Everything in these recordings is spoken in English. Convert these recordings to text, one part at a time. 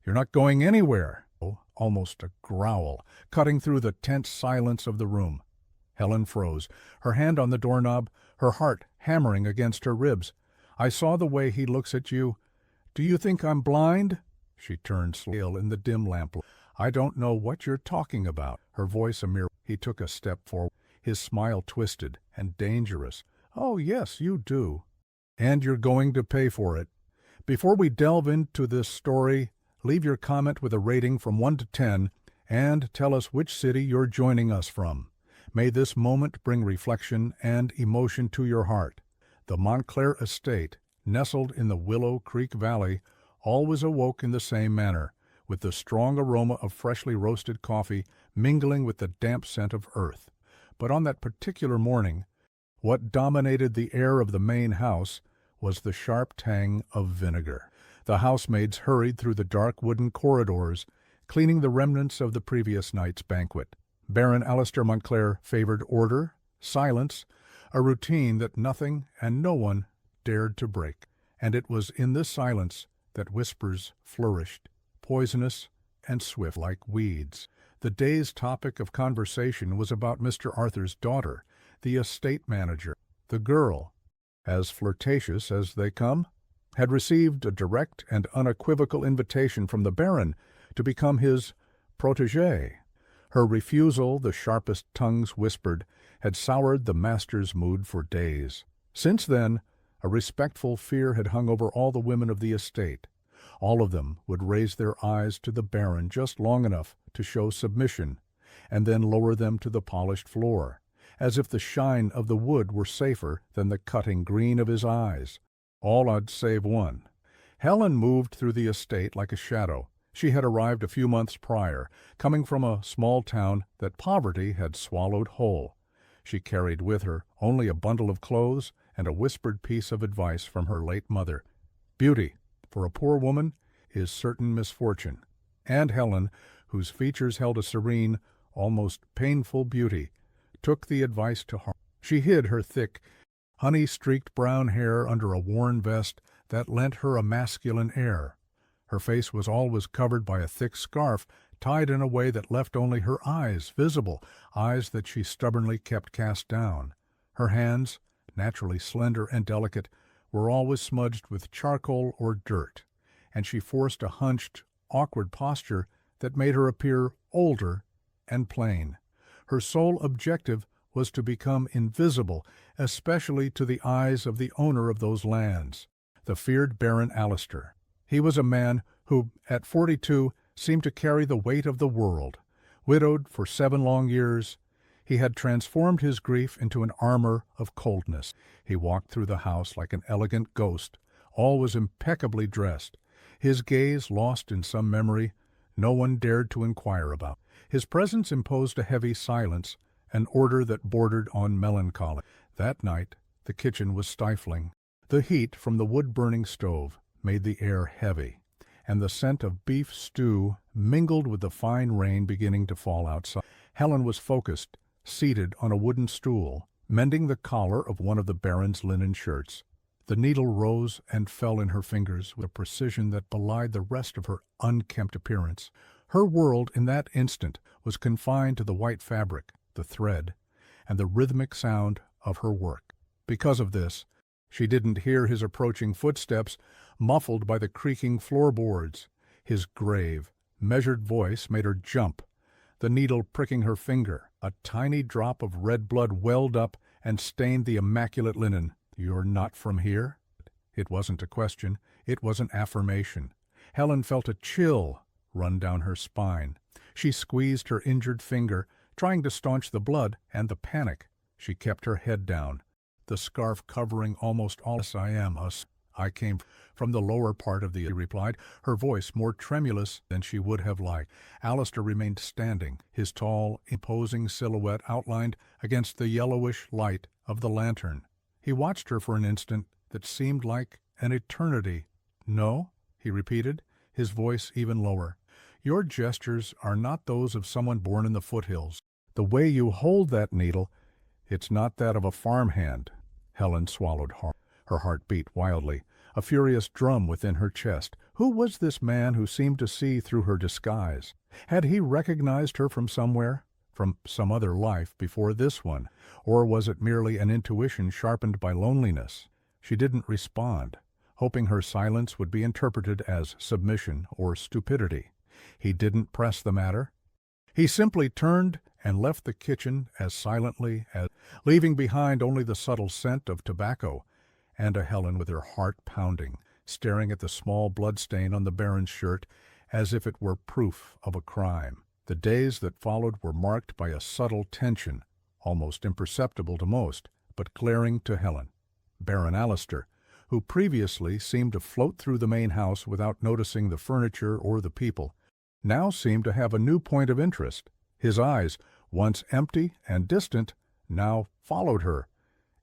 You're not going anywhere. Oh, almost a growl, cutting through the tense silence of the room. Helen froze, her hand on the doorknob, her heart hammering against her ribs. I saw the way he looks at you. Do you think I'm blind? She turned pale in the dim lamplight. I don't know what you're talking about. Her voice a mirror. He took a step forward, his smile twisted and dangerous. Oh, yes, you do. And you're going to pay for it. Before we delve into this story, leave your comment with a rating from 1 to 10 and tell us which city you're joining us from. May this moment bring reflection and emotion to your heart. The Montclair estate, nestled in the Willow Creek Valley, always awoke in the same manner, with the strong aroma of freshly roasted coffee mingling with the damp scent of earth. But on that particular morning, what dominated the air of the main house was the sharp tang of vinegar. The housemaids hurried through the dark wooden corridors, cleaning the remnants of the previous night's banquet. Baron Alistair Montclair favored order, silence, a routine that nothing and no one dared to break. And it was in this silence that whispers flourished, poisonous and swift like weeds. The day's topic of conversation was about Mr. Arthur's daughter, the estate manager. The girl, as flirtatious as they come, had received a direct and unequivocal invitation from the Baron to become his protégée. Her refusal, the sharpest tongues whispered, had soured the master's mood for days. Since then, a respectful fear had hung over all the women of the estate. All of them would raise their eyes to the Baron just long enough to show submission, and then lower them to the polished floor, as if the shine of the wood were safer than the cutting green of his eyes. All odd save one. Helen moved through the estate like a shadow. She had arrived a few months prior, coming from a small town that poverty had swallowed whole. She carried with her only a bundle of clothes and a whispered piece of advice from her late mother. Beauty, for a poor woman, is certain misfortune. And Helen, whose features held a serene, almost painful beauty, took the advice to heart. She hid her thick, honey-streaked brown hair under a worn vest that lent her a masculine air. Her face was always covered by a thick scarf tied in a way that left only her eyes visible, eyes that she stubbornly kept cast down. Her hands, naturally slender and delicate, were always smudged with charcoal or dirt, and she forced a hunched, awkward posture that made her appear older and plain. Her sole objective was to become invisible, especially to the eyes of the owner of those lands, the feared Baron Alistair. He was a man who, at 42, seemed to carry the weight of the world. Widowed for 7 long years, he had transformed his grief into an armor of coldness. He walked through the house like an elegant ghost, always impeccably dressed, his gaze lost in some memory no one dared to inquire about. His presence imposed a heavy silence, an order that bordered on melancholy. That night, the kitchen was stifling. The heat from the wood-burning stove made the air heavy, and the scent of beef stew mingled with the fine rain beginning to fall outside. Helen was focused, seated on a wooden stool, mending the collar of one of the Baron's linen shirts. The needle rose and fell in her fingers with a precision that belied the rest of her unkempt appearance. Her world in that instant was confined to the white fabric, the thread, and the rhythmic sound of her work. Because of this, she didn't hear his approaching footsteps, muffled by the creaking floorboards. His grave, measured voice made her jump, the needle pricking her finger. A tiny drop of red blood welled up and stained the immaculate linen. "You're not from here?" It wasn't a question, it was an affirmation. Helen felt a chill run down her spine. She squeezed her injured finger, trying to staunch the blood and the panic. She kept her head down, the scarf covering almost all. "Yes, I am. I came from the lower part of the," she replied, her voice more tremulous than she would have liked. Alistair remained standing, his tall, imposing silhouette outlined against the yellowish light of the lantern. He watched her for an instant that seemed like an eternity. "No?" he repeated, his voice even lower. "Your gestures are not those of someone born in the foothills. The way you hold that needle, it's not that of a farmhand." Helen swallowed hard. Her heart beat wildly, a furious drum within her chest. Who was this man who seemed to see through her disguise? Had he recognized her from somewhere, from some other life before this one, or was it merely an intuition sharpened by loneliness? She didn't respond, hoping her silence would be interpreted as submission or stupidity. He didn't press the matter. He simply turned and left the kitchen as silently as, leaving behind only the subtle scent of tobacco, and a Helen with her heart pounding, staring at the small bloodstain on the Baron's shirt as if it were proof of a crime. The days that followed were marked by a subtle tension, almost imperceptible to most, but glaring to Helen. Baron Allister, who previously seemed to float through the main house without noticing the furniture or the people, now seemed to have a new point of interest. His eyes, once empty and distant, now followed her.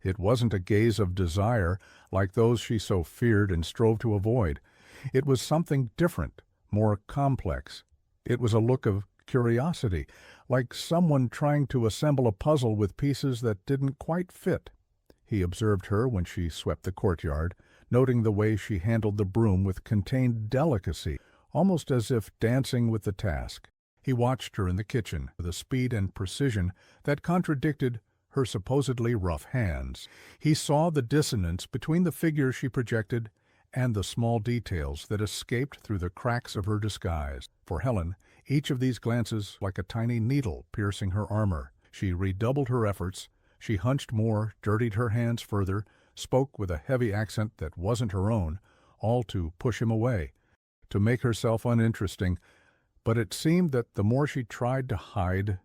It wasn't a gaze of desire like those she so feared and strove to avoid. It was something different, more complex. It was a look of curiosity, like someone trying to assemble a puzzle with pieces that didn't quite fit. He observed her when she swept the courtyard, noting the way she handled the broom with contained delicacy, almost as if dancing with the task. He watched her in the kitchen with a speed and precision that contradicted her supposedly rough hands. He saw the dissonance between the figure she projected and the small details that escaped through the cracks of her disguise. For Helen, each of these glances like a tiny needle piercing her armor. She redoubled her efforts. She hunched more, dirtied her hands further, spoke with a heavy accent that wasn't her own, all to push him away, to make herself uninteresting. But it seemed that the more she tried to hide,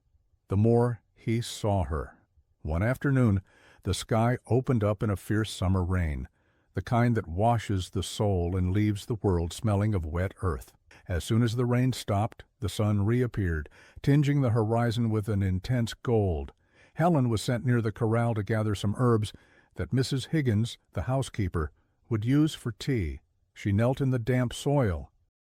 the more he saw her. One afternoon, the sky opened up in a fierce summer rain, the kind that washes the soul and leaves the world smelling of wet earth. As soon as the rain stopped, the sun reappeared, tinging the horizon with an intense gold. Helen was sent near the corral to gather some herbs that Mrs. Higgins, the housekeeper, would use for tea. She knelt in the damp soil,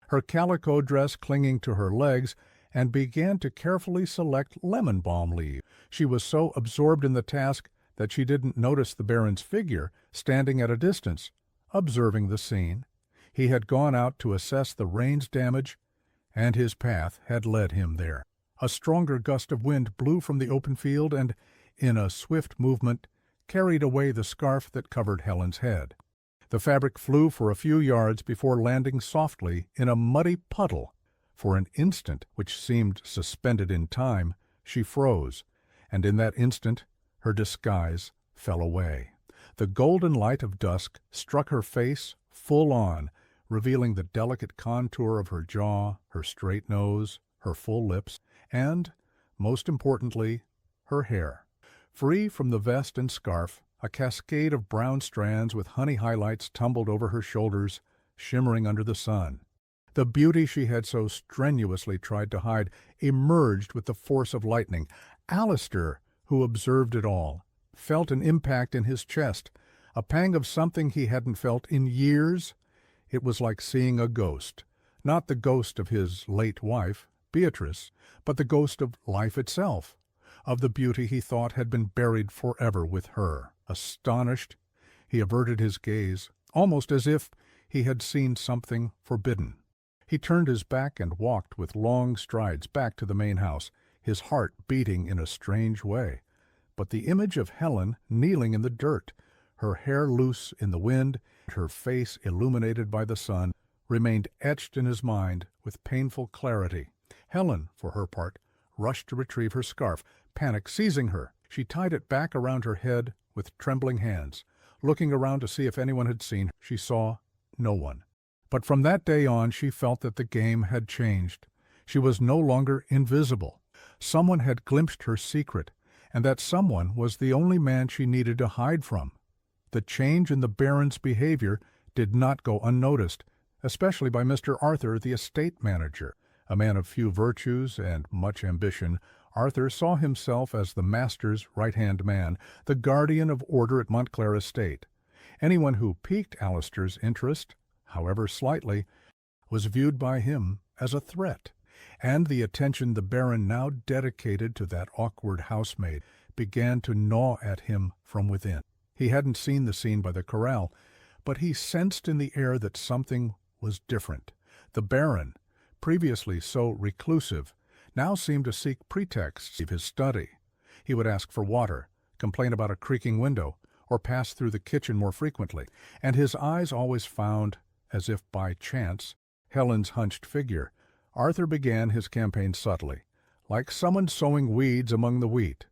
her calico dress clinging to her legs, and began to carefully select lemon balm leaves. She was so absorbed in the task that she didn't notice the Baron's figure standing at a distance, observing the scene. He had gone out to assess the rain's damage, and his path had led him there. A stronger gust of wind blew from the open field and, in a swift movement, carried away the scarf that covered Helen's head. The fabric flew for a few yards before landing softly in a muddy puddle. For an instant, which seemed suspended in time, she froze, and in that instant her disguise fell away. The golden light of dusk struck her face full on, revealing the delicate contour of her jaw, her straight nose, her full lips, and, most importantly, her hair. Free from the vest and scarf, a cascade of brown strands with honey highlights tumbled over her shoulders, shimmering under the sun. The beauty she had so strenuously tried to hide emerged with the force of lightning. Allister, who observed it all, felt an impact in his chest, a pang of something he hadn't felt in years. It was like seeing a ghost, not the ghost of his late wife, Beatrice, but the ghost of life itself, of the beauty he thought had been buried forever with her. Astonished, he averted his gaze, almost as if he had seen something forbidden. He turned his back and walked with long strides back to the main house, his heart beating in a strange way. But the image of Helen kneeling in the dirt, her hair loose in the wind, her face illuminated by the sun, remained etched in his mind with painful clarity. Helen, for her part, rushed to retrieve her scarf, panic seizing her. She tied it back around her head with trembling hands. Looking around to see if anyone had seen her, she saw no one. But from that day on she felt that the game had changed. She was no longer invisible. Someone had glimpsed her secret, and that someone was the only man she needed to hide from. The change in the Baron's behavior did not go unnoticed, especially by Mr. Arthur, the estate manager. A man of few virtues and much ambition, Arthur saw himself as the master's right-hand man, the guardian of order at Montclair Estate. Anyone who piqued Allister's interest, however slightly, was viewed by him as a threat, and the attention the Baron now dedicated to that awkward housemaid began to gnaw at him from within. He hadn't seen the scene by the corral, but he sensed in the air that something was different. The Baron, previously so reclusive, now seemed to seek pretexts of his study. He would ask for water, complain about a creaking window, or pass through the kitchen more frequently, and his eyes always found, as if by chance, Helen's hunched figure. Arthur began his campaign subtly, like someone sowing weeds among the wheat.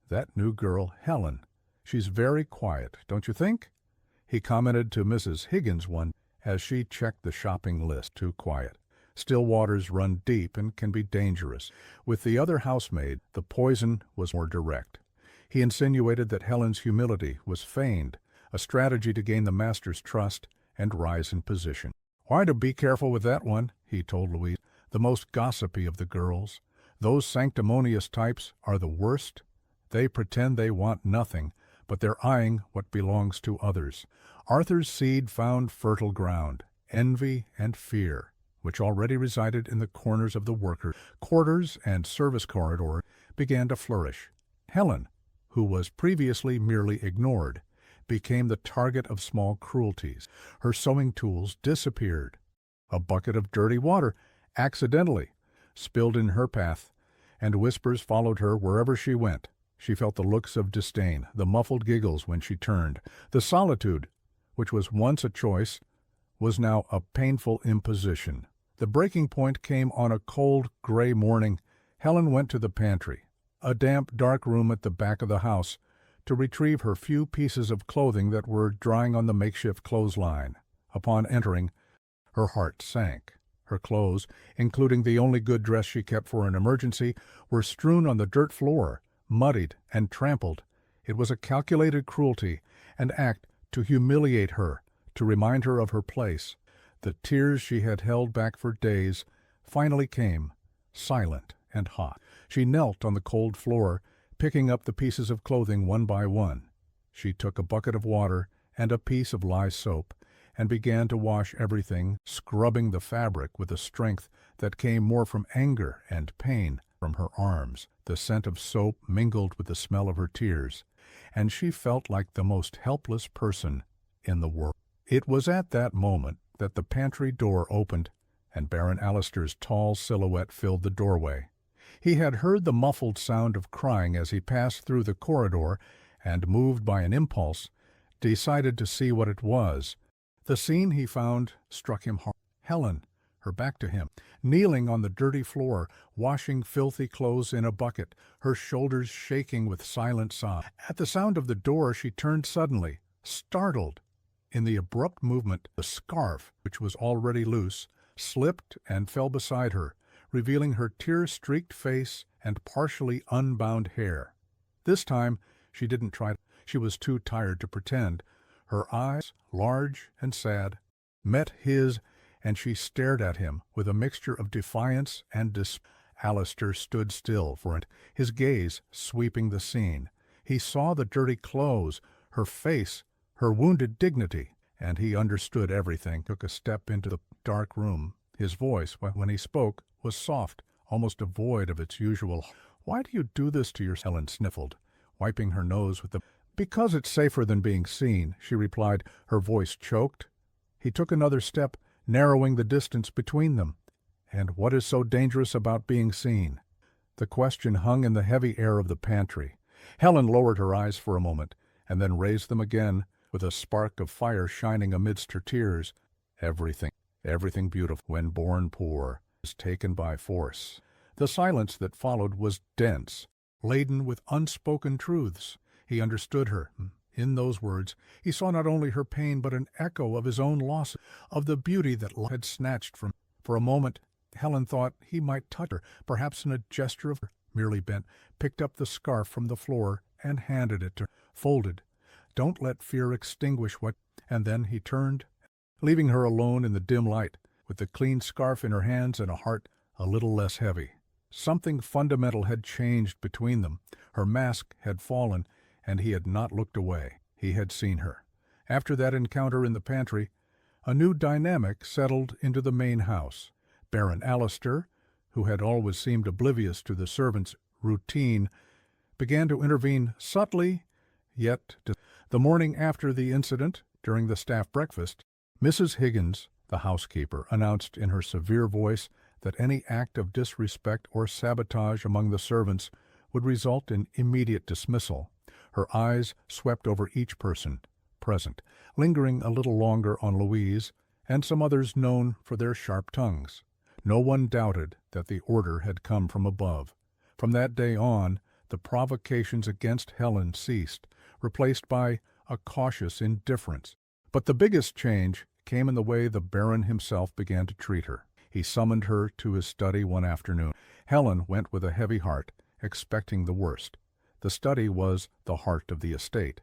"That new girl, Helen. She's very quiet, don't you think?" he commented to Mrs. Higgins one as she checked the shopping list. "Too quiet. Still waters run deep and can be dangerous." With the other housemaid, the poison was more direct. He insinuated that Helen's humility was feigned, a strategy to gain the master's trust and rise in position. "Why, to be careful with that one," he told Louise, "the most gossipy of the girls. Those sanctimonious types are the worst. They pretend they want nothing, but they're eyeing what belongs to others." Arthur's seed found fertile ground. Envy and fear, which already resided in the corners of the worker quarters and service corridor, began to flourish. Helen, who was previously merely ignored, became the target of small cruelties. Her sewing tools disappeared. A bucket of dirty water, accidentally, spilled in her path, and whispers followed her wherever she went. She felt the looks of disdain, the muffled giggles when she turned. The solitude, which was once a choice, was now a painful imposition. The breaking point came on a cold, gray morning. Helen went to the pantry, a damp, dark room at the back of the house, to retrieve her few pieces of clothing that were drying on the makeshift clothesline. Upon entering, her heart sank. Her clothes, including the only good dress she kept for an emergency, were strewn on the dirt floor, muddied and trampled. It was a calculated cruelty, an act to humiliate her, to remind her of her place. The tears she had held back for days finally came, silent and hot. She knelt on the cold floor, picking up the pieces of clothing one by one. She took a bucket of water and a piece of lye soap, and began to wash everything, scrubbing the fabric with a strength that came more from anger and pain. From her arms, the scent of soap mingled with the smell of her tears, and she felt like the most helpless person in the world. It was at that moment that the pantry door opened, and Baron Allister's tall silhouette filled the doorway. He had heard the muffled sound of crying as he passed through the corridor, and, moved by an impulse, decided to see what it was. The scene he found struck him hard. Helen, her back to him, kneeling on the dirty floor, washing filthy clothes in a bucket, her shoulders shaking with silent sobs. At the sound of the door she turned suddenly, startled. In the abrupt movement, the scarf, which was already loose, slipped and fell beside her, revealing her tear-streaked face and partially unbound hair. This time she didn't try. She was too tired to pretend. Her eyes, large and sad, met his, and she stared at him with a mixture of defiance and despair. Allister stood still for it, his gaze sweeping the scene. He saw the dirty clothes, her face, her wounded dignity, and he understood everything. Took a step into the dark room. His voice, when he spoke, was soft, almost devoid of its usual. "Why do you do this to yourself?" Helen sniffled, wiping her nose with the... "Because it's safer than being seen," she replied, her voice choked. He took another step, narrowing the distance between them. "And what is so dangerous about being seen?" The question hung in the heavy air of the pantry. Helen lowered her eyes for a moment, and then raised them again, with a spark of fire shining amidst her tears. Everything beautiful, when born poor, is taken by force." The silence that followed was dense, laden with unspoken truths. He understood her. In those words, he saw not only her pain, but an echo of his own loss, of the beauty that life had snatched from. For a moment, Helen thought he might touch her, perhaps in a gesture of merely bent, picked up the scarf from the floor and handed it to her, folded. "Don't let fear extinguish what..." And then he turned, leaving her alone in the dim light, with the clean scarf in her hands and a heart a little less heavy. Something fundamental had changed between them. Her mask had fallen, and he had not looked away. He had seen her. After that encounter in the pantry, a new dynamic settled into the main house. Baron Allister, who had always seemed oblivious to the servants' routine, began to intervene subtly, yet the morning after the incident, during the staff breakfast, Mrs. Higgins, The housekeeper announced in her severe voice that any act of disrespect or sabotage among the servants would result in immediate dismissal. Her eyes swept over each person present, lingering a little longer on Louise and some others known for their sharp tongues. No one doubted that the order had come from above. From that day on, the provocations against Helen ceased, replaced by a cautious indifference. But the biggest change came in the way the Baron himself began to treat her. He summoned her to his study one afternoon. Helen went with a heavy heart, expecting the worst. The study was the heart of the estate,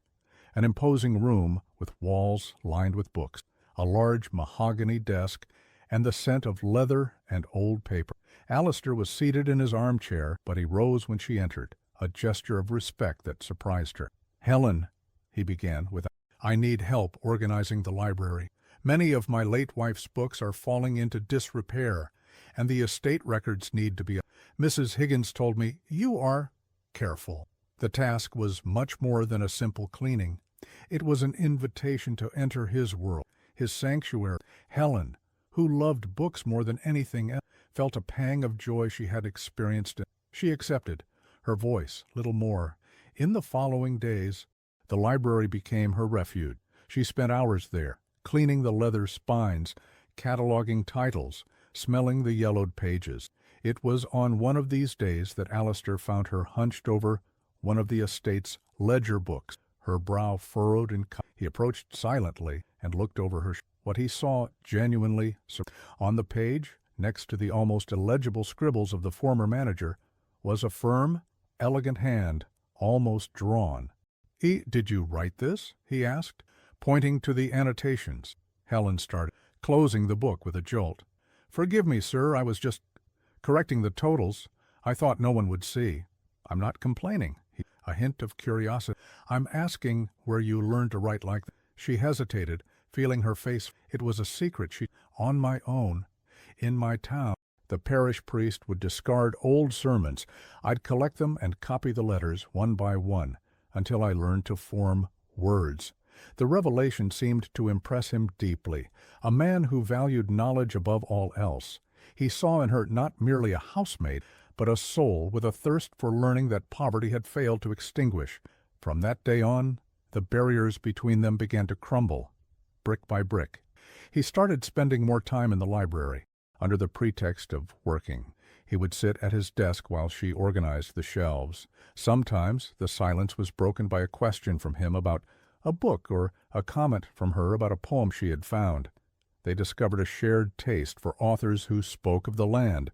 an imposing room with walls lined with books, a large mahogany desk, and the scent of leather and old paper. Alistair was seated in his armchair, but he rose when she entered, a gesture of respect that surprised her. "Helen," he began, "I need help organizing the library. Many of my late wife's books are falling into disrepair, and the estate records need to be. Mrs. Higgins told me you are careful." The task was much more than a simple cleaning. It was an invitation to enter his world, his sanctuary. Helen, who loved books more than anything else, felt a pang of joy she had experienced. She accepted, her voice little more. In the following days, the library became her refuge. She spent hours there, cleaning the leather spines, cataloging titles, smelling the yellowed pages. It was on one of these days that Alistair found her hunched over one of the estate's ledger books, her brow furrowed and he approached silently and looked over her. What he saw genuinely on the page, next to the almost illegible scribbles of the former manager, was a firm, elegant hand, almost drawn. "Did you write this?" he asked, pointing to the annotations. Helen started, closing the book with a jolt. "Forgive me, sir, I was just correcting the totals. I thought no one would see. I'm not complaining." A hint of curiosity. "I'm asking where you learned to write like that." She hesitated, feeling her face. "It was a secret. On my own. In my town, the parish priest would discard old sermons. I'd collect them and copy the letters one by one until I learned to form words." The revelation seemed to impress him deeply. A man who valued knowledge above all else. He saw in her not merely a housemaid, but a soul with a thirst for learning that poverty had failed to extinguish. From that day on, the barriers between them began to crumble, brick by brick. He started spending more time in the library, under the pretext of working. He would sit at his desk while she organized the shelves. Sometimes the silence was broken by a question from him about a book or a comment from her about a poem she had found. They discovered a shared taste for authors who spoke of the land,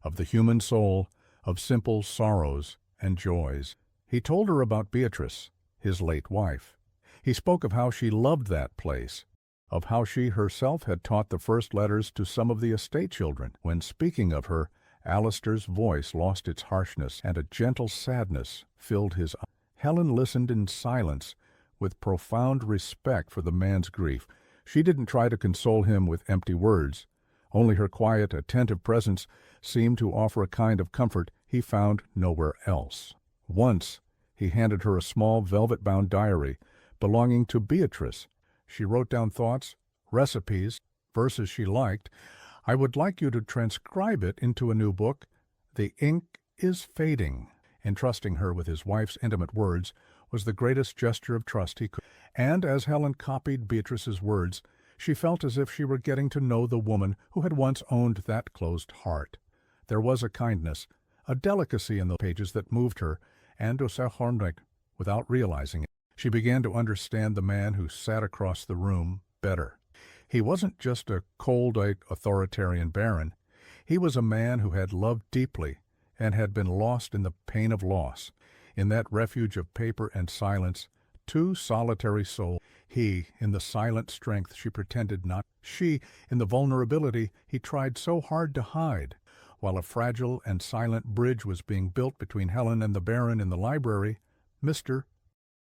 of the human soul, of simple sorrows and joys. He told her about Beatrice, his late wife. He spoke of how she loved that place, of how she herself had taught the first letters to some of the estate children. When speaking of her, Alistair's voice lost its harshness, and a gentle sadness filled his eyes. Helen listened in silence, with profound respect for the man's grief. She didn't try to console him with empty words. Only her quiet, attentive presence seemed to offer a kind of comfort he found nowhere else. Once he handed her a small velvet-bound diary belonging to Beatrice. She wrote down thoughts, recipes, verses she liked. "I would like you to transcribe it into a new book. The ink is fading." Entrusting her with his wife's intimate words was the greatest gesture of trust he could. And as Helen copied Beatrice's words, she felt as if she were getting to know the woman who had once owned that closed heart. There was a kindness, a delicacy in the pages that moved her, and to Sir without realizing it, she began to understand the man who sat across the room better. He wasn't just a cold, authoritarian baron. He was a man who had loved deeply and had been lost in the pain of loss. In that refuge of paper and silence, two solitary souls. He, in the silent strength she pretended not. She, in the vulnerability he tried so hard to hide. While a fragile and silent bridge was being built between Helen and the Baron in the library, Mr.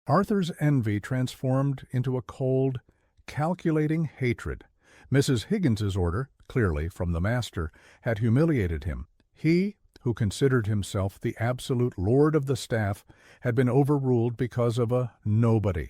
Arthur's envy transformed into a cold, calculating hatred. Mrs. Higgins's order, clearly from the master, had humiliated him. He, who considered himself the absolute lord of the staff, had been overruled because of a nobody.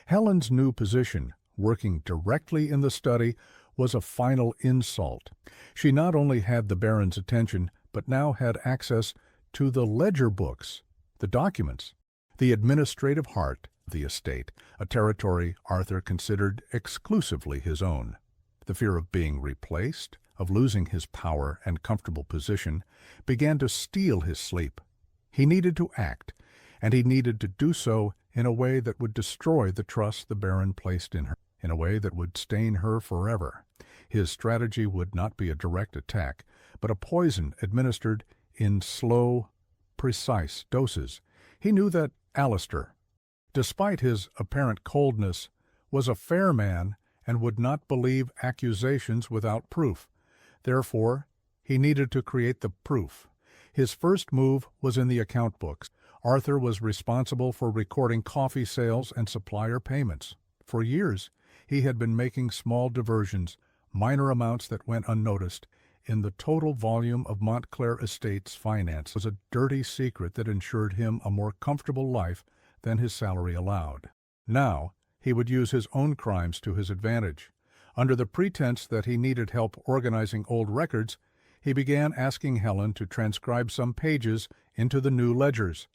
Helen's new position, working directly in the study, was a final insult. She not only had the Baron's attention, but now had access to the ledger books, the documents, the administrative heart of the estate, a territory Arthur considered exclusively his own. The fear of being replaced, of losing his power and comfortable position, began to steal his sleep. He needed to act, and he needed to do so in a way that would destroy the trust the Baron placed in her, in a way that would stain her forever. His strategy would not be a direct attack, but a poison administered in slow, precise doses. He knew that Alistair, despite his apparent coldness, was a fair man and would not believe accusations without proof. Therefore, he needed to create the proof. His first move was in the account books. Arthur was responsible for recording coffee sales and supplier payments. For years, he had been making small diversions, minor amounts that went unnoticed, in the total volume of Montclair Estates' finance. It was a dirty secret that ensured him a more comfortable life than his salary allowed. Now, he would use his own crimes to his advantage. Under the pretense that he needed help organizing old records, he began asking Helen to transcribe some pages into the new ledgers.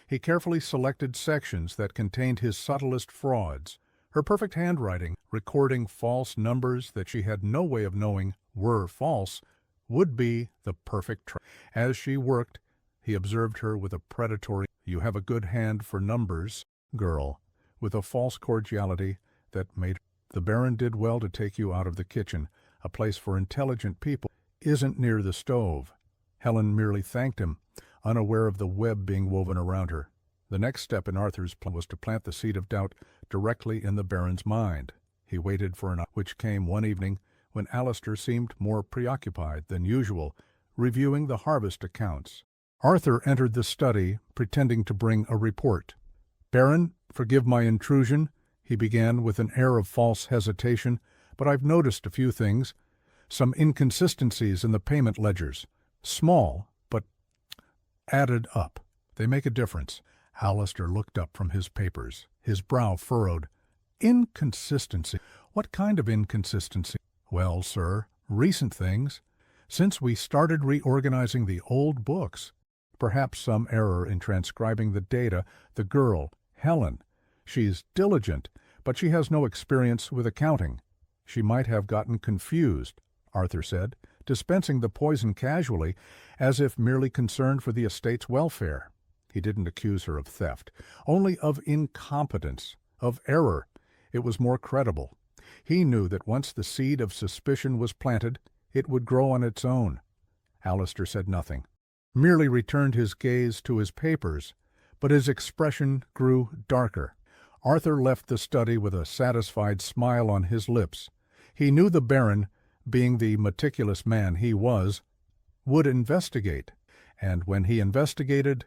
He carefully selected sections that contained his subtlest frauds. Her perfect handwriting, recording false numbers that she had no way of knowing were false, would be the perfect trick. As she worked, he observed her with a predatory, "You have a good hand for numbers," girl, with a false cordiality that made the Baron did well to take you out of the kitchen. A place for intelligent people isn't near the stove. Helen merely thanked him, unaware of the web being woven around her. The next step in Arthur's plan was to plant the seed of doubt directly in the Baron's mind. He waited for an hour, which came one evening when Alistair seemed more preoccupied than usual, reviewing the harvest accounts. Arthur entered the study, pretending to bring a report. "Baron, forgive my intrusion," he began with an air of false hesitation, "but I've noticed a few things. Some inconsistencies in the payment ledgers. Small, but added up. They make a difference." Alistair looked up from his papers, his brow furrowed. "Inconsistency? What kind of inconsistency?" "Well, sir, recent things. Since we started reorganizing the old books. Perhaps some error in transcribing the data. The girl, Helen, she's diligent, but she has no experience with accounting. She might have gotten confused," Arthur said, dispensing the poison casually, as if merely concerned for the estate's welfare. He didn't accuse her of theft, only of incompetence, of error. It was more credible. He knew that once the seed of suspicion was planted, it would grow on its own. Alistair said nothing, merely returned his gaze to his papers, but his expression grew darker. Arthur left the study with a satisfied smile on his lips. He knew the Baron, being the meticulous man he was, would investigate, and when he investigated,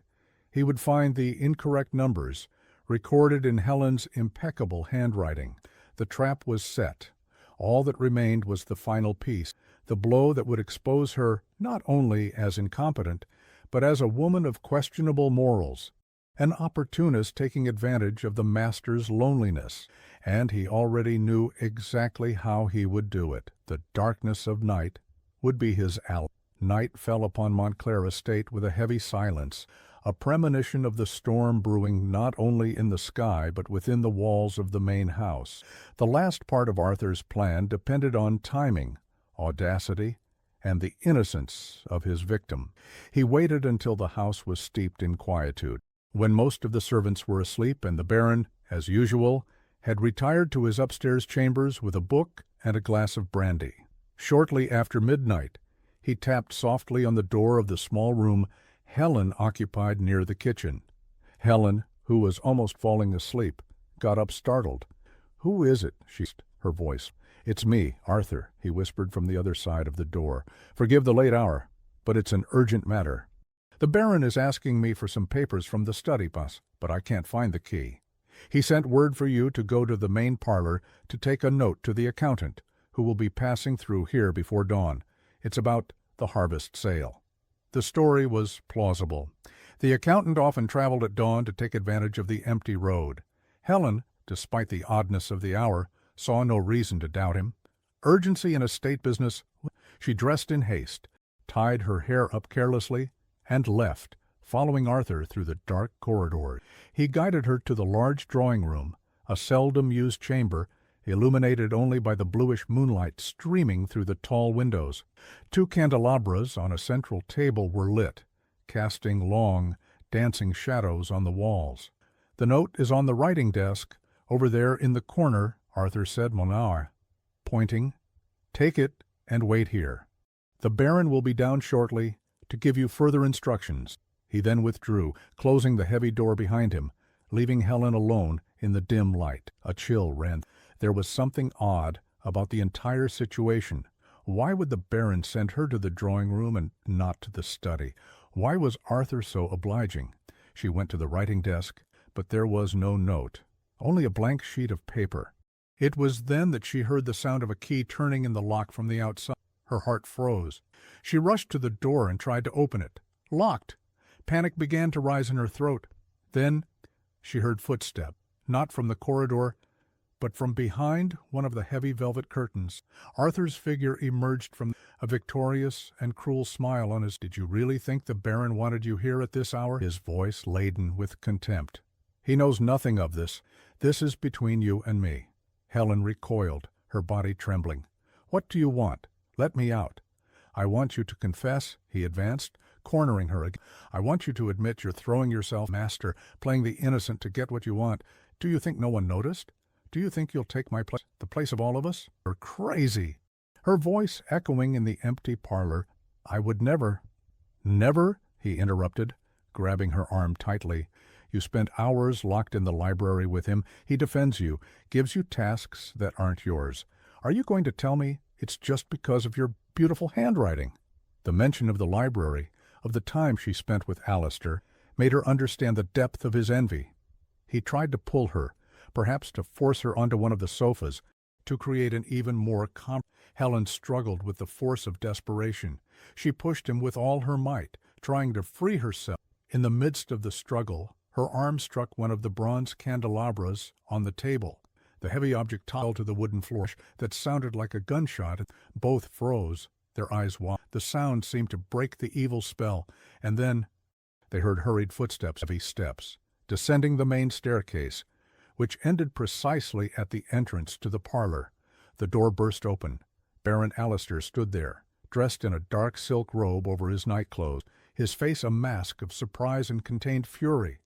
he would find the incorrect numbers, recorded in Helen's impeccable handwriting. The trap was set. All that remained was the final piece, the blow that would expose her not only as incompetent, but as a woman of questionable morals, an opportunist taking advantage of the master's loneliness. And he already knew exactly how he would do it. The darkness of night would be his ally. Night fell upon Montclair Estate with a heavy silence, a premonition of the storm brewing not only in the sky but within the walls of the main house. The last part of Arthur's plan depended on timing, audacity, and the innocence of his victim. He waited until the house was steeped in quietude, when most of the servants were asleep and the Baron, as usual, had retired to his upstairs chambers with a book and a glass of brandy. Shortly after midnight, he tapped softly on the door of the small room Helen occupied near the kitchen. Helen, who was almost falling asleep, got up startled. "Who is it?" she said, her voice. "It's me, Arthur," he whispered from the other side of the door. "Forgive the late hour, but it's an urgent matter. The Baron is asking me for some papers from the study, boss, but I can't find the key. He sent word for you to go to the main parlor to take a note to the accountant, who will be passing through here before dawn. It's about the harvest sale." The story was plausible. The accountant often traveled at dawn to take advantage of the empty road. Helen, despite the oddness of the hour, saw no reason to doubt him. Urgency in estate business. She dressed in haste, tied her hair up carelessly, and left, following Arthur through the dark corridor. He guided her to the large drawing-room, a seldom-used chamber, illuminated only by the bluish moonlight streaming through the tall windows. 2 candelabras on a central table were lit, casting long, dancing shadows on the walls. "The note is on the writing desk, over there in the corner," Arthur said, pointing. "Take it and wait here. The Baron will be down shortly to give you further instructions." He then withdrew, closing the heavy door behind him, leaving Helen alone in the dim light. A chill ran. There was something odd about the entire situation. Why would the Baron send her to the drawing-room and not to the study? Why was Arthur so obliging? She went to the writing desk, but there was no note, only a blank sheet of paper. It was then that she heard the sound of a key turning in the lock from the outside. Her heart froze. She rushed to the door and tried to open it. Locked! Panic began to rise in her throat. Then she heard footsteps, not from the corridor, but from behind one of the heavy velvet curtains. Arthur's figure emerged from a victorious and cruel smile on his. "Did you really think the Baron wanted you here at this hour?" His voice laden with contempt. "He knows nothing of this. This is between you and me." Helen recoiled, her body trembling. "What do you want? Let me out." "I want you to confess," he advanced, cornering her again. "I want you to admit you're throwing yourself master, playing the innocent to get what you want. Do you think no one noticed? Do you think you'll take my place, the place of all of us? You're crazy." Her voice echoing in the empty parlor. "I would never—" "Never?" he interrupted, grabbing her arm tightly. "You spent hours locked in the library with him. He defends you, gives you tasks that aren't yours. Are you going to tell me it's just because of your beautiful handwriting?" The mention of the library, of the time she spent with Alistair, made her understand the depth of his envy. He tried to pull her, perhaps to force her onto one of the sofas, to create an even more Helen struggled with the force of desperation. She pushed him with all her might, trying to free herself. In the midst of the struggle, her arm struck one of the bronze candelabras on the table. The heavy object fell to the wooden floor that sounded like a gunshot. Both froze, their eyes wide. The sound seemed to break the evil spell, and then they heard hurried footsteps, heavy steps, descending the main staircase, which ended precisely at the entrance to the parlor. The door burst open. Baron Alistair stood there, dressed in a dark silk robe over his nightclothes, his face a mask of surprise and contained fury.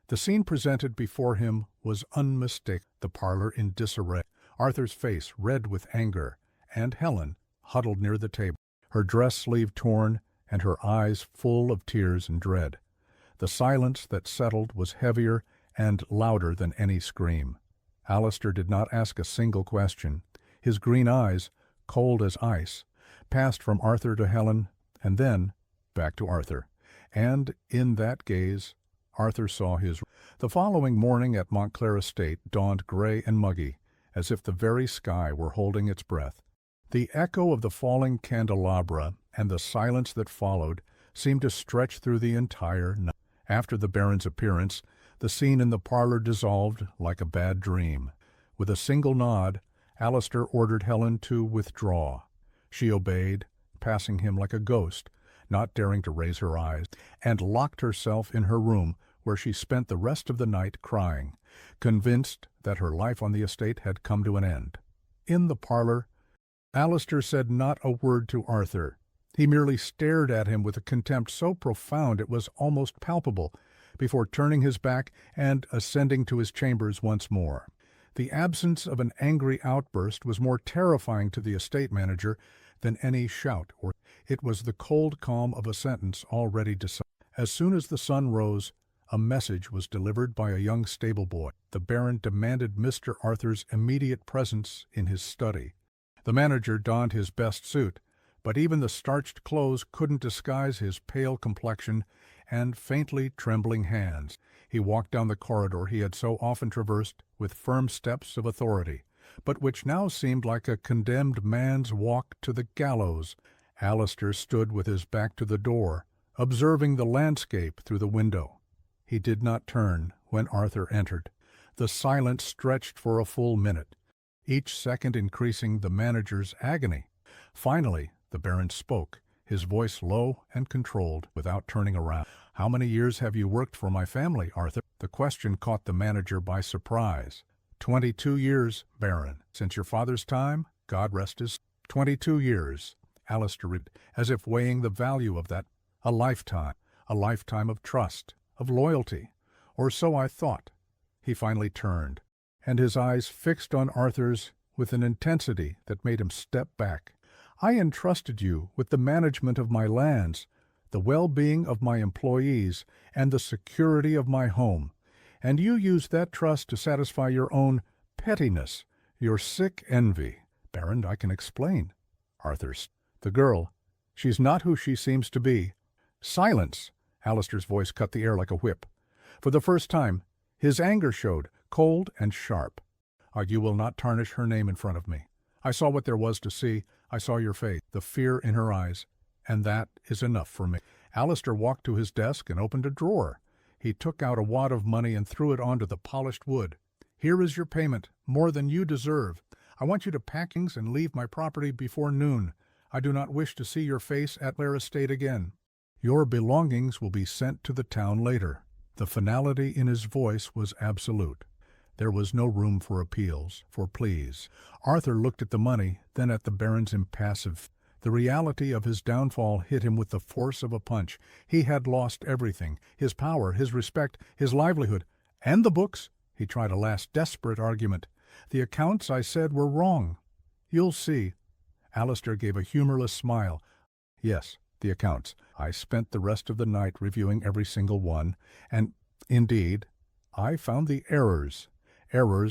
The scene presented before him was unmistakable, the parlor in disarray, Arthur's face red with anger, and Helen huddled near the table, her dress sleeve torn and her eyes full of tears and dread. The silence that settled was heavier and louder than any scream. Alistair did not ask a single question. His green eyes, cold as ice, passed from Arthur to Helen, and then back to Arthur. And in that gaze, Arthur saw his. The following morning at Montclair Estate dawned gray and muggy, as if the very sky were holding its breath. The echo of the falling candelabra and the silence that followed seemed to stretch through the entire night. After the Baron's appearance, the scene in the parlor dissolved like a bad dream. With a single nod, Alistair ordered Helen to withdraw. She obeyed, passing him like a ghost, not daring to raise her eyes, and locked herself in her room, where she spent the rest of the night crying, convinced that her life on the estate had come to an end. In the parlor, Alistair said not a word to Arthur. He merely stared at him with a contempt so profound it was almost palpable, before turning his back and ascending to his chambers once more. The absence of an angry outburst was more terrifying to the estate manager than any shout, or it was the cold calm of a sentence already decided. As soon as the sun rose, a message was delivered by a young stable-boy. The Baron demanded Mr. Arthur's immediate presence in his study. The manager donned his best suit, but even the starched clothes couldn't disguise his pale complexion and faintly trembling hands. He walked down the corridor he had so often traversed with firm steps of authority, but which now seemed like a condemned man's walk to the gallows. Alistair stood with his back to the door, observing the landscape through the window. He did not turn when Arthur entered. The silence stretched for a full minute. each second increasing the manager's agony. Finally, the Baron spoke, his voice low and controlled, without turning around. "How many years have you worked for my family, Arthur?" The question caught the manager by surprise. 22 years, Baron. Since your father's time? God rest his... 22 years, Alistair repeated, as if weighing the value of that. A lifetime of trust, of loyalty. Or so I thought. He finally turned, and his eyes fixed on Arthur's with an intensity that made him step back. "I entrusted you with the management of my lands, the well-being of my employees, and the security of my home, and you used that trust to satisfy your own pettiness, your sick envy." "Baron, I can explain." The girl, she's not who she seems to be." "Silence!" Alistair's voice cut the air like a whip. For the first time, his anger showed, cold and sharp. "You will not tarnish her name in front of me. I saw what there was to see. I saw your face, the fear in her eyes, and that is enough for me." Alistair walked to his desk and opened a drawer. He took out a wad of money and threw it onto the polished wood. "Here is your payment, more than you deserve. I want you to pack things and leave my property before noon. I do not wish to see your face at Blair Estate again. Your belongings will be sent to the town later." The finality in his voice was absolute. There was no room for appeals, for pleas. Arthur looked at the money, then at the Baron's impassive. The reality of his downfall hit him with the force of a punch. He had lost everything, his power, his respect, his livelihood. "And the books?" He tried a last desperate argument. "The accounts I said were wrong. You'll see." Alistair gave a humorless smile. "Yes, the accounts. I spent the rest of the night reviewing every single one, and, indeed, I found the errors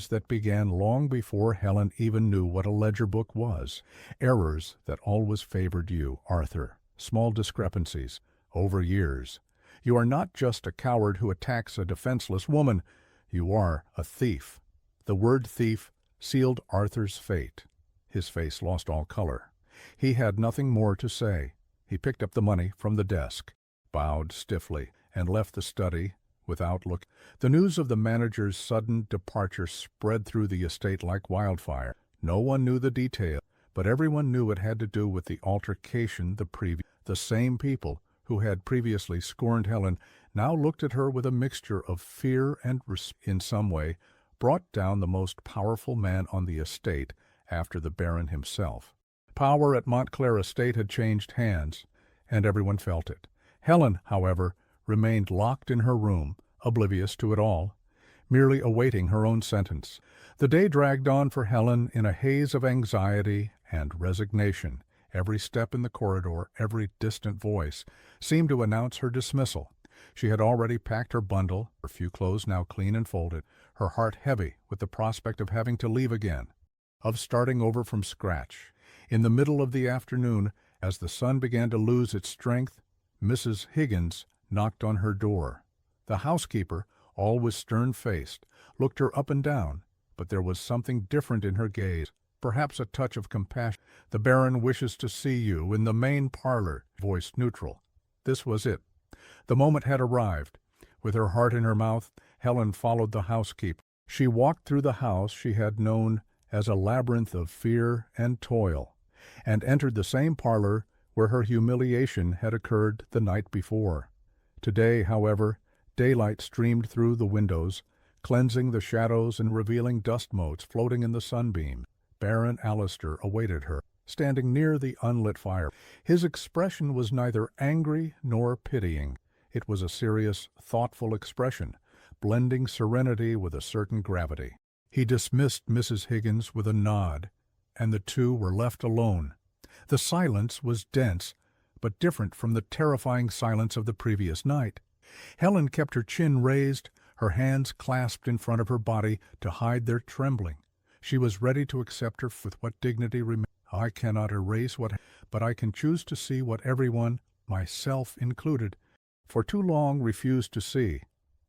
that began long before Helen even knew what a ledger book was. Errors that always favored you, Arthur. Small discrepancies, over years. You are not just a coward who attacks a defenseless woman. You are a thief." The word thief sealed Arthur's fate. His face lost all color. He had nothing more to say. He picked up the money from the desk, bowed stiffly, and left the study without look. The news of the manager's sudden departure spread through the estate like wildfire. No one knew the detail, but everyone knew it had to do with the altercation the same people who had previously scorned Helen now looked at her with a mixture of fear and respect. In some way, brought down the most powerful man on the estate after the Baron himself. Power at Montclair Estate had changed hands, and everyone felt it. Helen, however, remained locked in her room, oblivious to it all, merely awaiting her own sentence. The day dragged on for Helen in a haze of anxiety and resignation. Every step in the corridor, every distant voice, seemed to announce her dismissal. She had already packed her bundle, her few clothes now clean and folded, her heart heavy with the prospect of having to leave again, of starting over from scratch. In the middle of the afternoon, as the sun began to lose its strength, Mrs. Higgins knocked on her door. The housekeeper, always stern-faced, looked her up and down, but there was something different in her gaze, perhaps a touch of compassion. "The Baron wishes to see you in the main parlor," voice neutral. This was it. The moment had arrived. With her heart in her mouth, Helen followed the housekeeper. She walked through the house she had known as a labyrinth of fear and toil, and entered the same parlor where her humiliation had occurred the night before. Today, however, daylight streamed through the windows, cleansing the shadows and revealing dust motes floating in the sunbeam. Baron Alistair awaited her, standing near the unlit fire. His expression was neither angry nor pitying. It was a serious, thoughtful expression, blending serenity with a certain gravity. He dismissed Mrs. Higgins with a nod, and the two were left alone. The silence was dense, but different from the terrifying silence of the previous night. Helen kept her chin raised, her hands clasped in front of her body to hide their trembling. She was ready to accept her with what dignity remained. "I cannot erase but I can choose to see what everyone, myself included, for too long refused to see."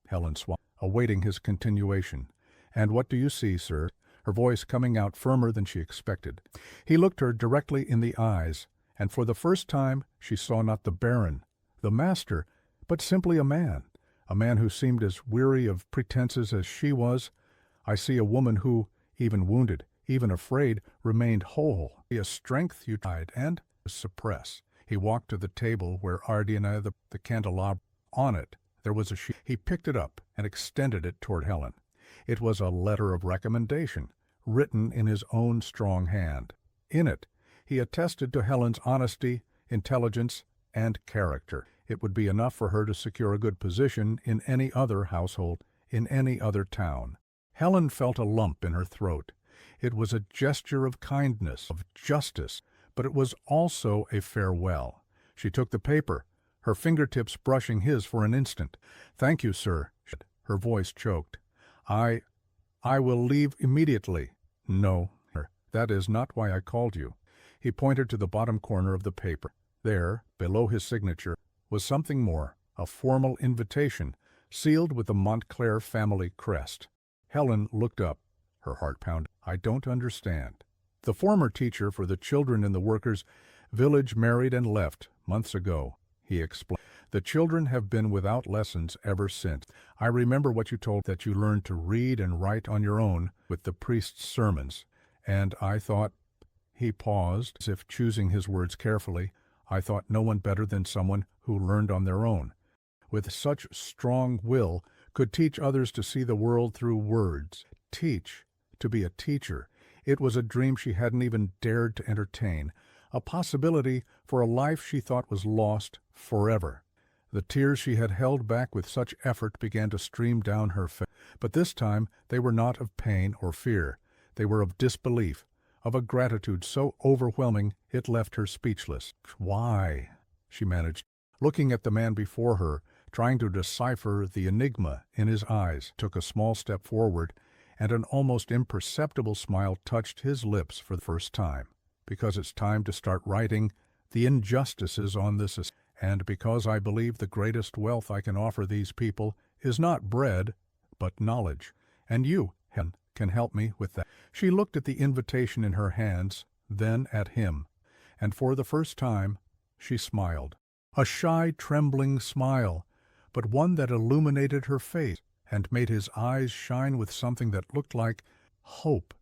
Helen swallowed, awaiting his continuation. "And what do you see, sir?" her voice coming out firmer than she expected. He looked her directly in the eyes, and for the first time she saw not the Baron, the master, but simply a man who seemed as weary of pretenses as she was. "I see a woman who, even wounded, even afraid, remained whole. A strength you tried and suppress. He walked to the table where Ardina the candelabra. On it there was a sheet. He picked it up and extended it toward Helen. It was a letter of recommendation, written in his own strong hand. In it, he attested to Helen's honesty, intelligence, and character. It would be enough for her to secure a good position in any other household, in any other town. Helen felt a lump in her throat. It was a gesture of kindness, of justice, but it was also a farewell. She took the paper, her fingertips brushing his for an instant. "Thank you, sir." Her voice choked. I will leave immediately." "No, that is not why I called you." He pointed to the bottom corner of the paper. There, below his signature, was something more, a formal invitation, sealed with the Montclair family crest. Helen looked up. Her heart pounded. "I don't understand." The former teacher for the children in the workers' village married and left months ago, he explained. "The children have been without lessons ever since. I remember what you told, that you learned to read and write on your own with the priest's sermons, and I thought—" He paused, as if choosing his words carefully. "I thought no one better than someone who learned on their own, with such strong will, could teach others to see the world through words. Teach, to be a teacher. It was a dream she hadn't even dared to entertain, a possibility for a life she thought was lost forever." The tears she had held back with such effort began to stream down her face, but this time they were not of pain or fear. They were of disbelief, of a gratitude so overwhelming it left her speechless. "Why?" she managed, looking at the man before her, trying to decipher the enigma in his eyes, took a small step forward, and an almost imperceptible smile touched his lips for the first time. "Because it's time to start righting the injustices on this estate, and because I believe the greatest wealth I can offer these people is not bread, but knowledge. And you, Helen, can help me with that." She looked at the invitation in her hands, then at him, and for the first time she smiled. A shy, trembling smile, but one that illuminated her face and made his eyes shine with something that looked like hope.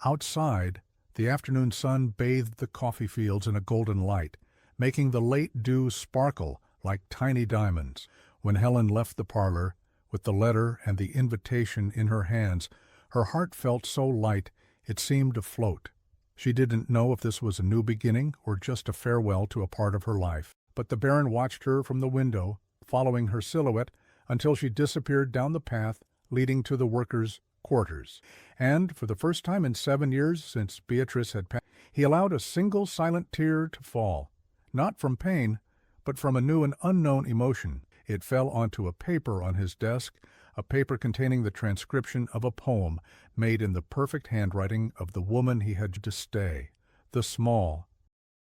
Outside, the afternoon sun bathed the coffee fields in a golden light, making the late dew sparkle like tiny diamonds. When Helen left the parlor, with the letter and the invitation in her hands, her heart felt so light it seemed to float. She didn't know if this was a new beginning or just a farewell to a part of her life. But the Baron watched her from the window, following her silhouette until she disappeared down the path leading to the workers' quarters. And for the first time in 7 years since Beatrice had passed, he allowed a single silent tear to fall, not from pain, but from a new and unknown emotion. It fell onto a paper on his desk, a paper containing the transcription of a poem made in the perfect handwriting of the woman he had to stay. The small,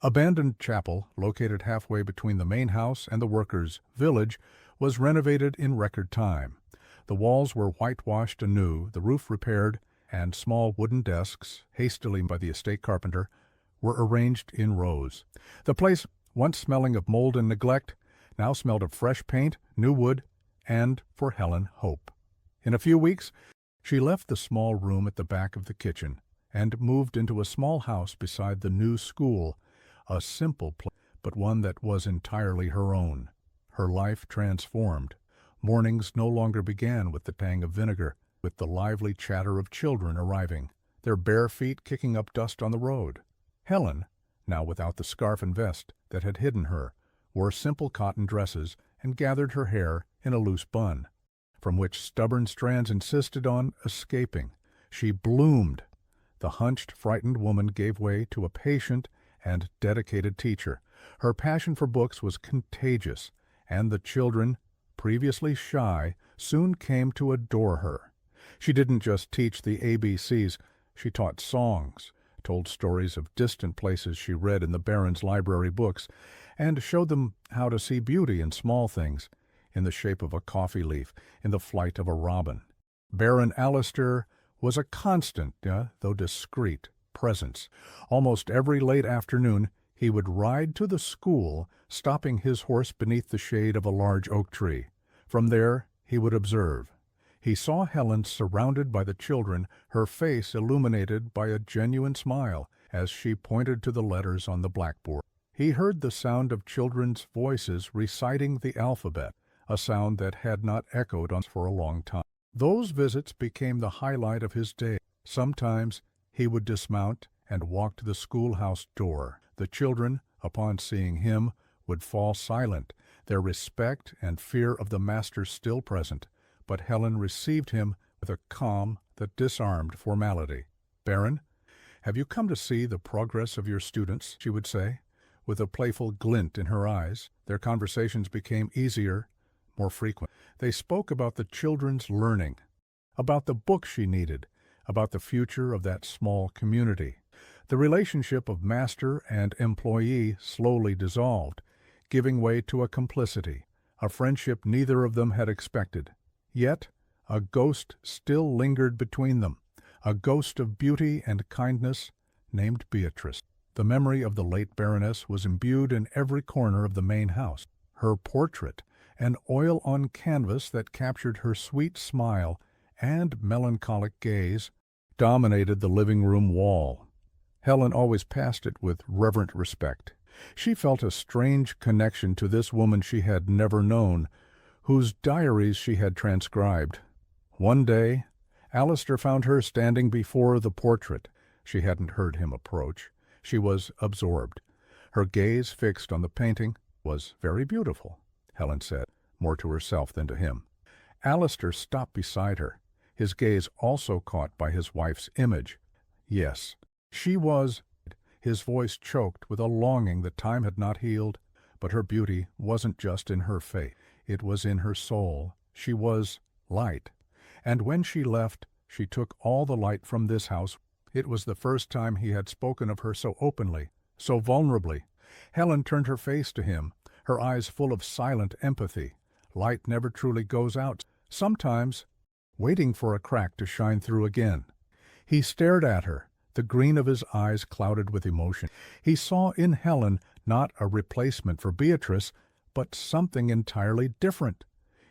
abandoned chapel, located halfway between the main house and the workers' village, was renovated in record time. The walls were whitewashed anew, the roof repaired, and small wooden desks, hastily by the estate carpenter, were arranged in rows. The place, once smelling of mold and neglect, now smelled of fresh paint, new wood, and, for Helen, hope. In a few weeks, she left the small room at the back of the kitchen and moved into a small house beside the new school, a simple place, but one that was entirely her own. Her life transformed. Mornings no longer began with the tang of vinegar, with the lively chatter of children arriving, their bare feet kicking up dust on the road. Helen, now without the scarf and vest that had hidden her, wore simple cotton dresses and gathered her hair in a loose bun, from which stubborn strands insisted on escaping. She bloomed. The hunched, frightened woman gave way to a patient and dedicated teacher. Her passion for books was contagious, and the children, previously shy, soon came to adore her. She didn't just teach the ABCs, she taught songs, told stories of distant places she read in the Baron's library books, and showed them how to see beauty in small things, in the shape of a coffee leaf, in the flight of a robin. Baron Alistair was a constant, though discreet, presence. Almost every late afternoon he would ride to the school, stopping his horse beneath the shade of a large oak tree. From there he would observe. He saw Helen surrounded by the children, her face illuminated by a genuine smile as she pointed to the letters on the blackboard. He heard the sound of children's voices reciting the alphabet, a sound that had not echoed on for a long time. Those visits became the highlight of his day. Sometimes he would dismount and walk to the schoolhouse door. The children, upon seeing him, would fall silent, their respect and fear of the master still present, but Helen received him with a calm that disarmed formality. "Baron, have you come to see the progress of your students?" she would say, with a playful glint in her eyes. Their conversations became easier, more frequent. They spoke about the children's learning, about the books she needed, about the future of that small community. The relationship of master and employee slowly dissolved, giving way to a complicity, a friendship neither of them had expected. Yet a ghost still lingered between them, a ghost of beauty and kindness named Beatrice. The memory of the late Baroness was imbued in every corner of the main house. Her portrait, an oil on canvas that captured her sweet smile and melancholic gaze, dominated the living room wall. Helen always passed it with reverent respect. She felt a strange connection to this woman she had never known, whose diaries she had transcribed. One day, Alistair found her standing before the portrait. She hadn't heard him approach. She was absorbed. Her gaze fixed on the painting. "Was very beautiful," Helen said, more to herself than to him. Alistair stopped beside her, his gaze also caught by his wife's image. Yes, she was. His voice choked with a longing that time had not healed, but her beauty wasn't just in her face. It was in her soul. She was light. And when she left, she took all the light from this house. It was the first time he had spoken of her so openly, so vulnerably. Helen turned her face to him, her eyes full of silent empathy. Light never truly goes out, sometimes waiting for a crack to shine through again. He stared at her, the green of his eyes clouded with emotion. He saw in Helen not a replacement for Beatrice, but something entirely different.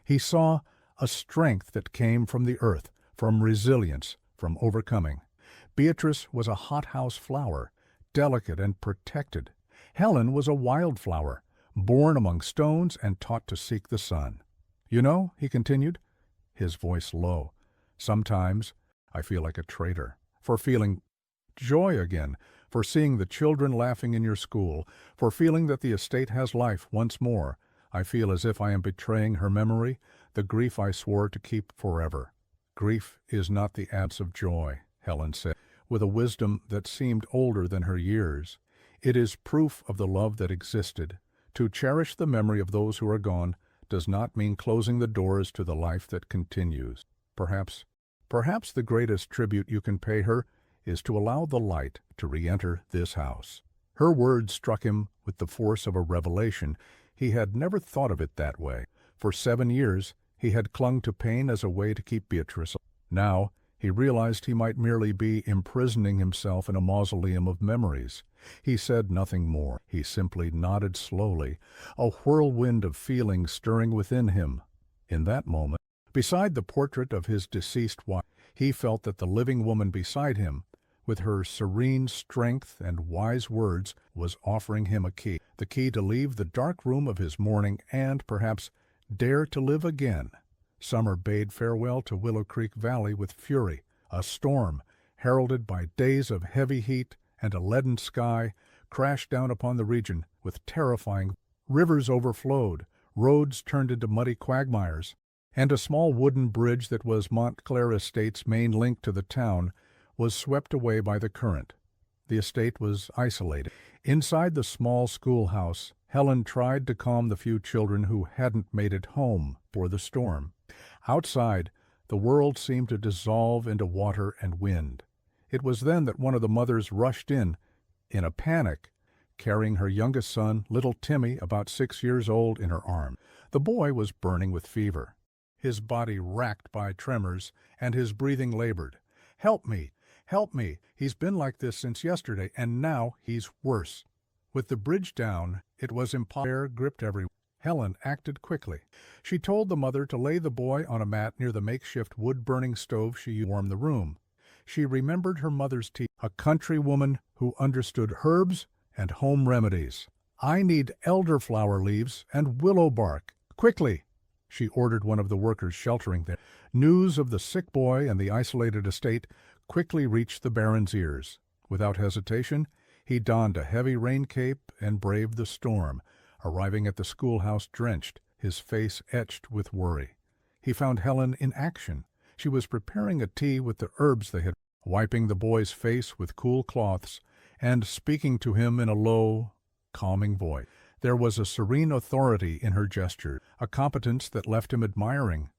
He saw a strength that came from the earth, from resilience, from overcoming. Beatrice was a hothouse flower, delicate and protected. Helen was a wildflower, born among stones and taught to seek the sun. "You know," he continued, his voice low, "sometimes I feel like a traitor, for feeling joy again, for seeing the children laughing in your school, for feeling that the estate has life once more. I feel as if I am betraying her memory, the grief I swore to keep forever." "Grief is not the absence of joy," Helen said, with a wisdom that seemed older than her years. "It is proof of the love that existed. To cherish the memory of those who are gone does not mean closing the doors to the life that continues. Perhaps the greatest tribute you can pay her is to allow the light to re-enter this house." Her words struck him with the force of a revelation. He had never thought of it that way. For 7 years he had clung to pain as a way to keep Beatrice. Now he realized he might merely be imprisoning himself in a mausoleum of memories. He said nothing more. He simply nodded slowly, a whirlwind of feelings stirring within him. In that moment, beside the portrait of his deceased wife, he felt that the living woman beside him, with her serene strength and wise words, was offering him a key, the key to leave the dark room of his mourning and, perhaps, dare to live again. Summer bade farewell to Willow Creek Valley with fury. A storm, heralded by days of heavy heat and a leaden sky, crashed down upon the region with terrifying. Rivers overflowed, roads turned into muddy quagmires, and a small wooden bridge that was Montclair Estate's main link to the town was swept away by the current. The estate was isolated. Inside the small schoolhouse, Helen tried to calm the few children who hadn't made it home for the storm. Outside, the world seemed to dissolve into water and wind. It was then that one of the mothers rushed in a panic, carrying her youngest son, little Timmy, about 6 years old, in her arms. The boy was burning with fever, his body racked by tremors, and his breathing labored. "Help me! Help me! He's been like this since yesterday, and now he's worse." With the bridge down, it was impossible. Air gripped everyone. Helen acted quickly. She told the mother to lay the boy on a mat near the makeshift wood-burning stove she used to warm the room. She remembered her mother's tea, a country woman who understood herbs and home remedies. "I need elderflower leaves and willow bark. Quickly!" She ordered one of the workers sheltering there. News of the sick boy and the isolated estate quickly reached the Baron's ears. Without hesitation, he donned a heavy rain cape and braved the storm, arriving at the schoolhouse drenched, his face etched with worry. He found Helen in action. She was preparing a tea with the herbs they had, wiping the boy's face with cool cloths, and speaking to him in a low, calming voice. There was a serene authority in her gesture, a competence that left him admiring.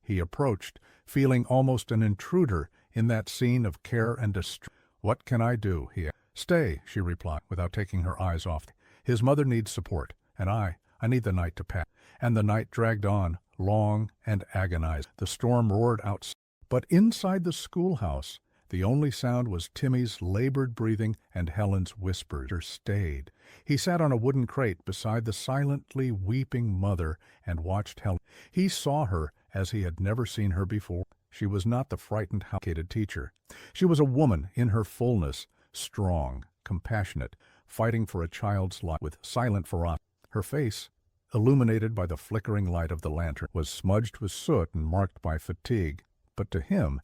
He approached, feeling almost an intruder in that scene of care and distress. "What can I do?" he asked. "Stay," she replied, without taking her eyes off. "His mother needs support, and I need the night to pass." And the night dragged on, long and agonized. The storm roared out, but inside the schoolhouse, the only sound was Timmy's labored breathing and Helen's whispers. Stayed. He sat on a wooden crate beside the silently weeping mother and watched Helen. He saw her as he had never seen her before. She was not the frightened, half-educated teacher. She was a woman in her fullness, strong, compassionate, fighting for a child's life with silent ferocity. Her face, illuminated by the flickering light of the lantern, was smudged with soot and marked by fatigue, but to him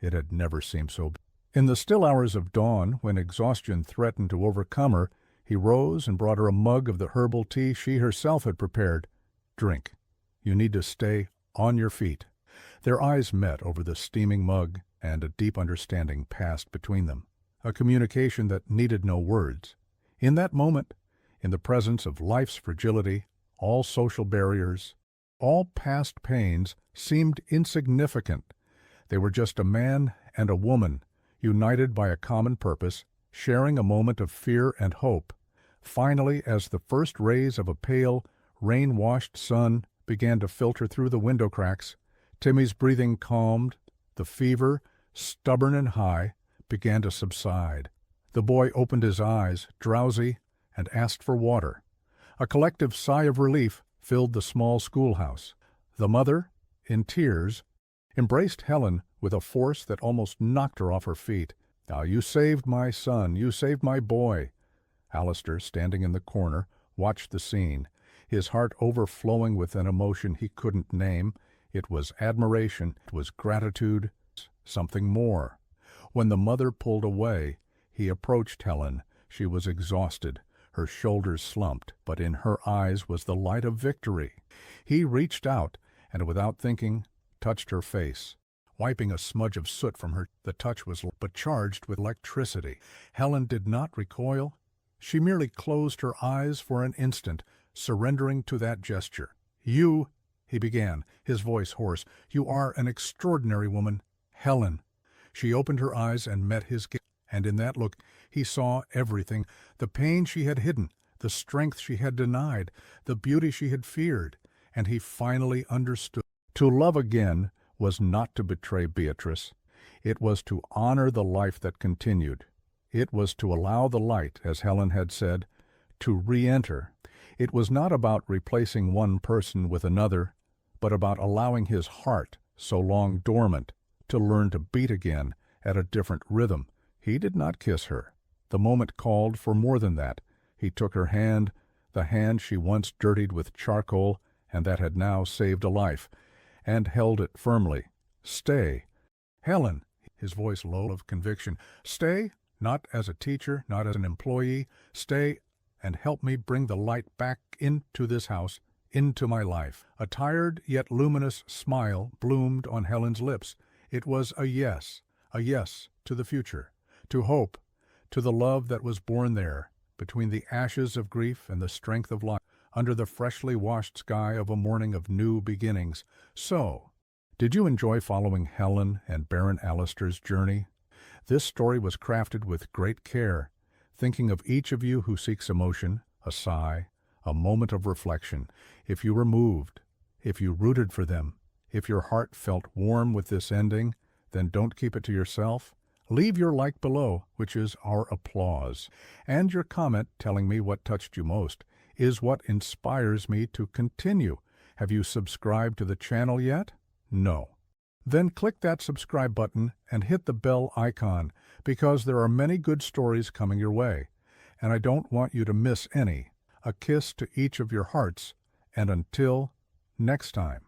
it had never seemed so. In the still hours of dawn, when exhaustion threatened to overcome her, he rose and brought her a mug of the herbal tea she herself had prepared. "Drink. You need to stay on your feet." Their eyes met over the steaming mug, and a deep understanding passed between them, a communication that needed no words. In that moment, in the presence of life's fragility, all social barriers, all past pains seemed insignificant. They were just a man and a woman, united by a common purpose, sharing a moment of fear and hope. Finally, as the first rays of a pale, rain-washed sun began to filter through the window cracks, Timmy's breathing calmed, the fever, stubborn and high, began to subside. The boy opened his eyes, drowsy, and asked for water. A collective sigh of relief filled the small schoolhouse. The mother, in tears, embraced Helen with a force that almost knocked her off her feet. "Now you saved my son, you saved my boy." Alistair, standing in the corner, watched the scene, his heart overflowing with an emotion he couldn't name. It was admiration, it was gratitude, something more. When the mother pulled away, he approached Helen. She was exhausted, her shoulders slumped, but in her eyes was the light of victory. He reached out, and without thinking, touched her face, wiping a smudge of soot from her. The touch was but charged with electricity. Helen did not recoil. She merely closed her eyes for an instant, surrendering to that gesture. "You," he began, his voice hoarse, "you are an extraordinary woman, Helen." She opened her eyes and met his gaze, and in that look he saw everything, the pain she had hidden, the strength she had denied, the beauty she had feared, and he finally understood. To love again was not to betray Beatrice. It was to honor the life that continued. It was to allow the light, as Helen had said, to re-enter. It was not about replacing one person with another, but about allowing his heart, so long dormant, to learn to beat again at a different rhythm. He did not kiss her. The moment called for more than that. He took her hand, the hand she once dirtied with charcoal and that had now saved a life, and held it firmly. "Stay." "Helen," his voice low of conviction, "stay, not as a teacher, not as an employee. Stay and help me bring the light back into this house, into my life." A tired yet luminous smile bloomed on Helen's lips. It was a yes to the future, to hope, to the love that was born there, between the ashes of grief and the strength of life, under the freshly washed sky of a morning of new beginnings. So, did you enjoy following Helen and Baron Alistair's journey? This story was crafted with great care, thinking of each of you who seeks emotion, a sigh, a moment of reflection. If you were moved, if you rooted for them, if your heart felt warm with this ending, then don't keep it to yourself. Leave your like below, which is our applause, and your comment telling me what touched you most. is what inspires me to continue. Have you subscribed to the channel yet? No. Then click that subscribe button and hit the bell icon, because there are many good stories coming your way, and I don't want you to miss any. A kiss to each of your hearts, and until next time.